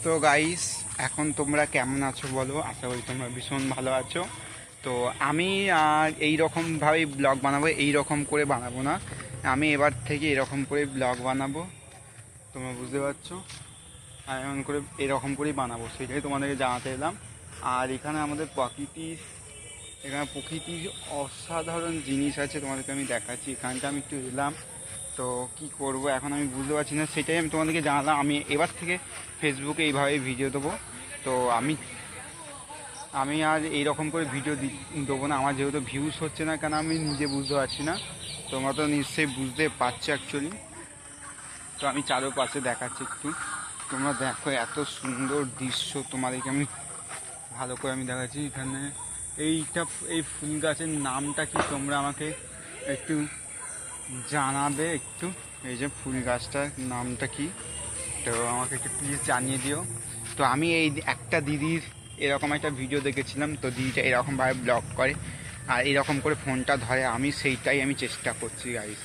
তো গাইস, এখন তোমরা কেমন আছো বলো? আশা করি তোমরা ভীষণ ভালো আছো। তো আমি এই রকমভাবেই ব্লগ বানাবো, এই রকম করে বানাবো না। আমি এবার থেকে এরকম করে ব্লগ বানাবো, তোমরা বুঝতে পারছো। আর এমন করে এরকম করেই বানাবো, সেটাই তোমাদেরকে জানাতে এলাম। আর এখানে আমাদের প্রকৃতির অসাধারণ জিনিস আছে, তোমাদেরকে আমি দেখাচ্ছি। এখানটা আমি একটু এলাম, তো কি করব এখন আমি বুঝতে পারছি না, সেটাই আমি তোমাদেরকে জানালাম। আমি এবার থেকে ফেসবুকে এইভাবেই ভিডিও দেবো। তো আমি আর এইরকম করে ভিডিও দেবো না, আমার যেহেতু ভিউজ হচ্ছে না, কেন আমি নিজে বুঝতে পারছি না। তোমরা তো নিশ্চয়ই বুঝতে পারছো অ্যাকচুয়ালি। তো আমি চারোপাশে দেখাচ্ছি একটু, তোমরা দেখো এত সুন্দর দৃশ্য। তোমাদেরকে আমি ভালো করে আমি দেখাচ্ছি। এখানে এই ফুল গাছের নামটা কি তোমরা আমাকে একটু জানাবে একটু? এই যে ফুল গাছটার নামটা কি, তো আমাকে একটু প্লিজ জানিয়ে দিও। তো আমি এই একটা দিদির এরকম একটা ভিডিও দেখেছিলাম, তো দিদিটা এরকমভাবে ব্লগ করে আর এরকম করে ফোনটা ধরে, আমি সেইটাই চেষ্টা করছি গাইস।